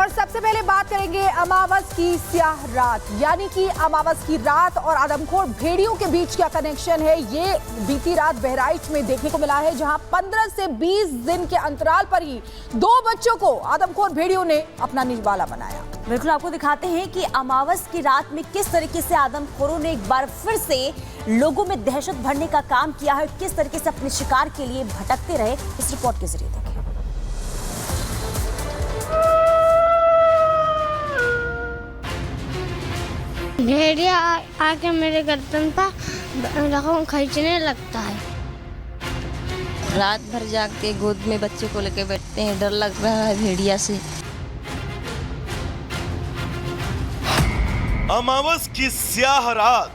और सबसे पहले बात करेंगे अमावस की स्याह रात, यानी कि अमावस की रात और आदमखोर भेड़ियों के बीच क्या कनेक्शन है। ये बीती रात बहराइच में देखने को मिला है, जहां 15 से 20 दिन के अंतराल पर ही 2 बच्चों को आदमखोर भेड़ियों ने अपना निवाला बनाया। बिल्कुल, आपको दिखाते हैं कि अमावस की रात में किस तरीके से आदमखोरों ने एक बार फिर से लोगों में दहशत भरने का काम किया है, किस तरीके से अपने शिकार के लिए भटकते रहे। इस रिपोर्ट के जरिए देखें। भेड़िया आके मेरे गर्दन पर रखों खींचने लगता है। रात भर जाग के गोद में बच्चे को लेके बैठते हैं, डर लग रहा है भेड़िया से। अमावस की स्याह रात,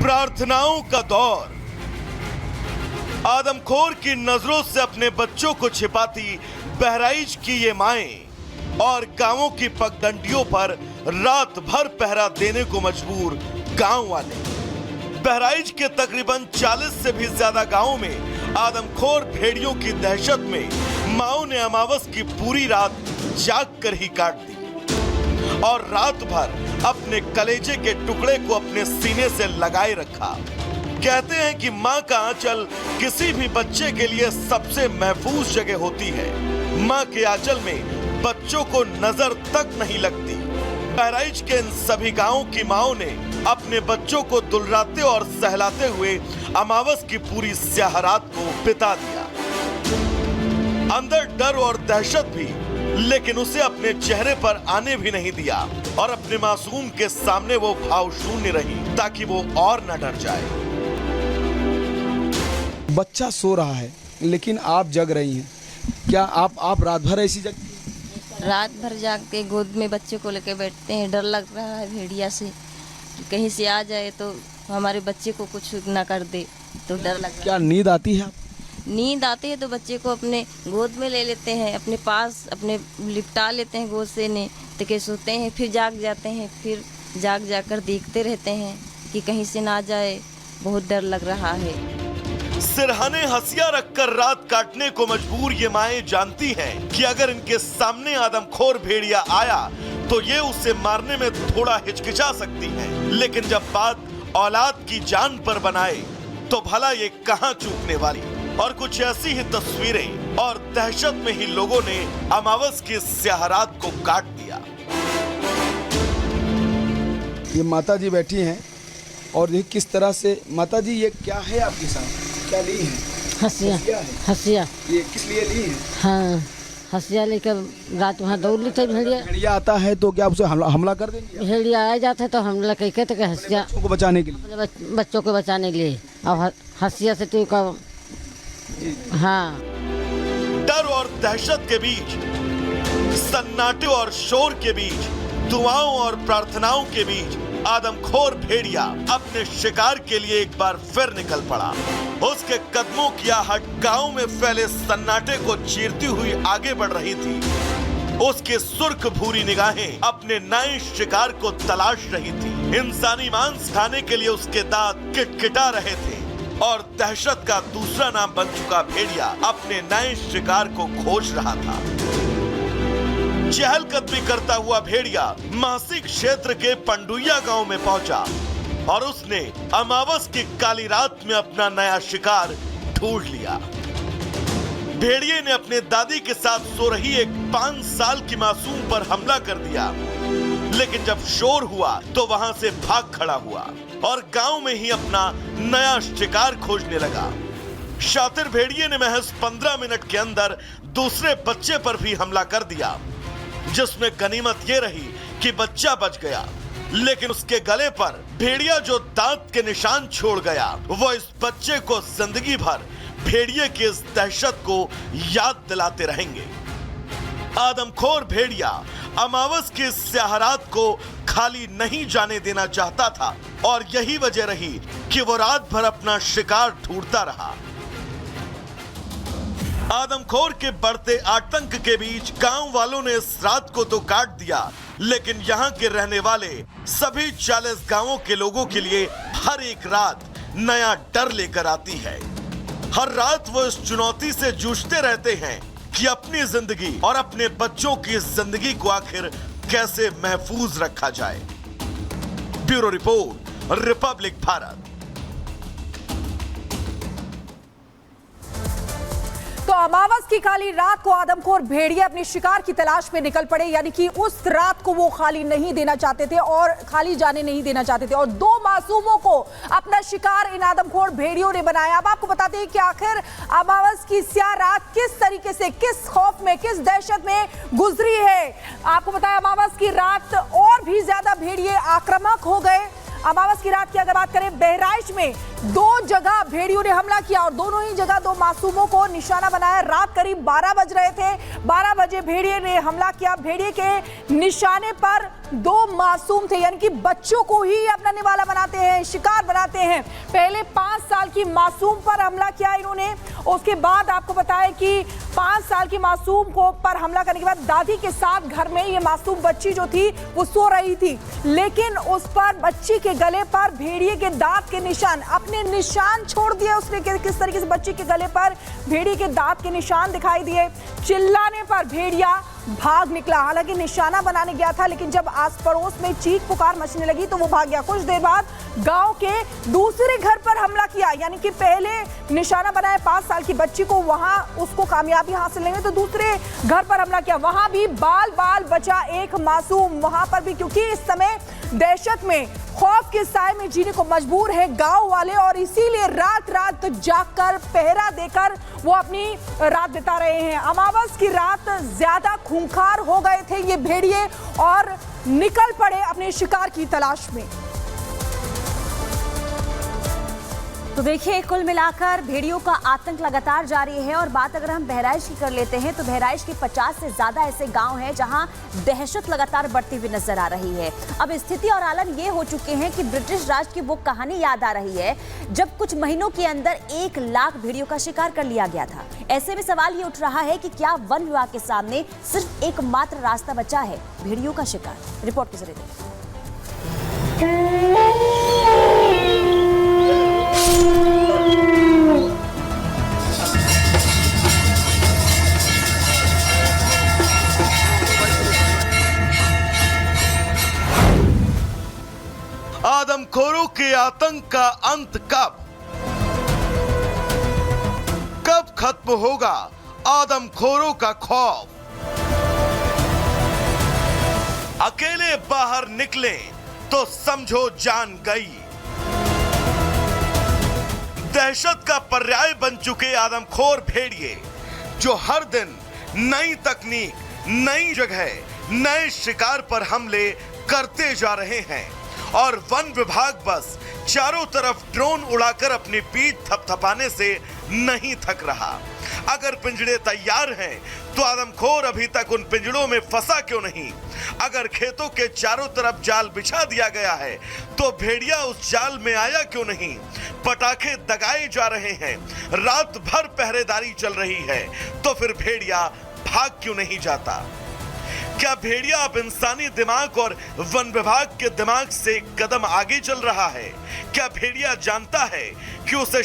प्रार्थनाओं का दौर, आदमखोर की नजरों से अपने बच्चों को छिपाती बहराइच की ये माएं और गांवों की पगडंडियों पर रात भर पहरा देने को मजबूर गांव वाले। बहराइच के तकरीबन 40 से भी ज्यादा गांवों में आदमखोर भेड़ियों की दहशत में माओ ने अमावस की पूरी रात जाग कर ही काट दी और रात भर अपने कलेजे के टुकड़े को अपने सीने से लगाए रखा। कहते हैं कि माँ का आंचल किसी भी बच्चे के लिए सबसे महफूज जगह होती है। माँ के आंचल में बच्चों को नजर तक नहीं लगती। बहराइच के इन सभी गांवों की माओं ने अपने बच्चों को दुलराते और सहलाते हुए अमावस की पूरी स्याह रात को बिता दिया। अंदर डर और दहशत भी, लेकिन उसे अपने चेहरे पर आने भी नहीं दिया और अपने मासूम के सामने वो भाव शून्य रही ताकि वो और न डर जाए। बच्चा सो रहा है लेकिन आप जग रही हैं, क्या आप रात भर ऐसी जगती? रात भर जाग के गोद में बच्चे को लेके बैठते हैं, डर लग रहा है भेड़िया से कि कहीं से आ जाए तो हमारे बच्चे को कुछ ना कर दे, तो डर लगता है। क्या नींद आती है? नींद आती है तो बच्चे को अपने गोद में ले लेते हैं, अपने पास अपने लिपटा लेते हैं गोद से ने, तो के सोते हैं, फिर जाग जाते हैं, फिर जाग जाकर देखते रहते हैं कि कहीं से ना जाए, बहुत डर लग रहा है। सिरहाने हंसिया रखकर रात काटने को मजबूर ये माएं जानती हैं कि अगर इनके सामने आदमखोर भेड़िया आया तो ये उसे मारने में थोड़ा हिचकिचा सकती हैं, लेकिन जब बात औलाद की जान पर बनाए तो भला ये कहां चूकने वाली। और कुछ ऐसी ही तस्वीरें और दहशत में ही लोगों ने अमावस की स्याह रात को काट दिया। ये माता जी बैठी हैं और ये किस तरह से, माता जी ये क्या है आपके साथ, क्या ली है? हंसिया। ये किस लिए ली है? हाँ, हंसिया लेकर रात वहाँ दौड़ ली थी। भेड़िया आता है तो क्या उसे हमला कर देंगे? भेड़िया आ जाता है तो हमला कहते थे हंसिया बच्चों को बचाने के लिए, बच्चों को बचाने के लिए। अब हंसिया से तो हाँ। डर और दहशत के बीच, सन्नाटे और शोर के बीच, दुआओं और प्रार्थनाओं के बीच आदमखोर भेड़िया अपने शिकार के लिए एक बार फिर निकल पड़ा। उसके कदमों की आहट गांव में फैले सन्नाटे को चीरती हुई आगे बढ़ रही थी। उसके सुर्ख भूरी निगाहें अपने नए शिकार को तलाश रही थी। इंसानी मांस खाने के लिए उसके दांत किटकिटा रहे थे और दहशत का दूसरा नाम बन चुका भेड़िया अपने नए शिकार को खोज रहा था। चहलकदमी करता हुआ भेड़िया महसी क्षेत्र के पंडुइया गांव में पहुंचा और उसने अमावस की काली रात में अपना नया शिकार ढूंढ लिया। भेड़िए ने अपने दादी के साथ सो रही एक 5 साल की मासूम पर हमला कर दिया, लेकिन जब शोर हुआ तो वहां से भाग खड़ा हुआ और गांव में ही अपना नया शिकार खोजने लगा। शातिर भेड़िए ने महज 15 मिनट के अंदर दूसरे बच्चे पर भी हमला कर दिया, जिसमें गनीमत ये रही कि बच्चा बच गया, लेकिन उसके गले पर भेड़िया जो दांत के निशान छोड़ गया वो इस बच्चे को जिंदगी भर भेड़िए की इस दहशत को याद दिलाते रहेंगे। आदमखोर भेड़िया अमावस की स्याह रात को खाली नहीं जाने देना चाहता था और यही वजह रही कि वो रात भर अपना शिकार ढूंढता रहा। आदमखोर के बढ़ते आतंक के बीच गांव वालों ने इस रात को तो काट दिया, लेकिन यहां के रहने वाले सभी 40 गांवों के लोगों के लिए हर एक रात नया डर लेकर आती है। हर रात वो इस चुनौती से जूझते रहते हैं कि अपनी जिंदगी और अपने बच्चों की जिंदगी को आखिर कैसे महफूज रखा जाए। Bureau report, Republic Bharat. तो अमावस की काली रात को आदमखोर भेड़िए अपनी शिकार की तलाश में निकल पड़े, यानी कि उस रात को वो खाली नहीं देना चाहते थे और खाली जाने नहीं देना चाहते थे, और 2 मासूमों को अपना शिकार इन आदमखोर भेड़ियों ने बनाया। अब आपको बताते हैं कि आखिर अमावस की स्याह रात किस तरीके से, किस खौफ में, किस दहशत में गुजरी है। आपको बताया अमावस की रात और भी ज्यादा भेड़िए आक्रामक हो गए। अमावस की रात की अगर बात करें, बहराइच में 2 जगह भेड़ियों ने हमला किया और दोनों ही जगह 2 मासूमों को निशाना बनाया। रात करीब 12 बज रहे थे, 12 बजे भेड़िए ने हमला किया। भेड़िए के निशाने पर 2 मासूम थे, यानी कि बच्चों को ही अपना निवाला बनाते हैं, शिकार बनाते हैं। पहले 5 साल की मासूम पर हमला किया इन्होंने, उसके बाद आपको बताया कि 5 साल की मासूम को पर हमला करने के बाद दादी के साथ घर में ये मासूम बच्ची जो थी वो सो रही थी, लेकिन उस पर बच्ची के गले पर भेड़िए के दांत के निशान, अपने निशान छोड़ दिए उसने। किस तरीके से बच्ची के गले पर भेड़िए के दांत के निशान दिखाई दिए। चिल्लाने पर भेड़िया भाग निकला, हालांकि निशाना बनाने गया था, लेकिन जब आस पड़ोस में चीख पुकार मचने लगी तो वो भाग गया। कुछ देर बाद गांव के दूसरे घर पर हमला किया, यानी कि पहले निशाना बनाया 5 साल की बच्ची को, वहां उसको कामयाबी हासिल नहीं हुई तो दूसरे घर पर हमला किया। वहां भी बाल बाल बचा एक मासूम, वहां पर भी, क्योंकि इस समय दहशत में, खौफ के साए में जीने को मजबूर है गांव वाले, और इसीलिए रात रात जागकर पहरा देकर वो अपनी रात बिता रहे हैं। अमावस की रात ज्यादा खूंखार हो गए थे ये भेड़िए और निकल पड़े अपने शिकार की तलाश में। तो देखिए, कुल मिलाकर भेड़ियों का आतंक लगातार जारी है। और बात अगर हम बहराइच की कर लेते हैं तो बहराइच के 50 से ज्यादा ऐसे गांव हैं जहां दहशत लगातार बढ़ती हुई नजर आ रही है। अब स्थिति और हालात ये हो चुके हैं कि ब्रिटिश राज की वो कहानी याद आ रही है जब कुछ महीनों के अंदर 1 लाख भेड़ियों का शिकार कर लिया गया था। ऐसे में सवाल ये उठ रहा है कि क्या वन विभाग के सामने सिर्फ एकमात्र रास्ता बचा है भेड़ियों का शिकार। रिपोर्ट के जरिए देखिए। आदमखोरों के आतंक का अंत कब खत्म होगा आदमखोरों का खौफ? अकेले बाहर निकले तो समझो जान गई। दहशत का पर्याय बन चुके आदमखोर भेड़िए जो हर दिन नई तकनीक, नई जगह, नए शिकार पर हमले करते जा रहे हैं, और वन विभाग बस चारों तरफ ड्रोन उड़ाकर अपनी पीठ थपथपाने से नहीं थक रहा। अगर पिंजड़े तैयार हैं तो आदमखोर अभी तक उन पिंजड़ों में फंसा क्यों नहीं? अगर खेतों के चारों तरफ जाल बिछा दिया गया है तो भेड़िया उस जाल में आया क्यों नहीं? पटाखे दगाए जा रहे हैं, रात भर पहरेदारी चल रही है, तो फिर भेड़िया भाग क्यों नहीं जाता? क्या भेड़िया अब इंसानी दिमाग और वन विभाग के दिमाग से एक कदम आगे चल रहा है? क्या भेड़िया जानता है कि उसे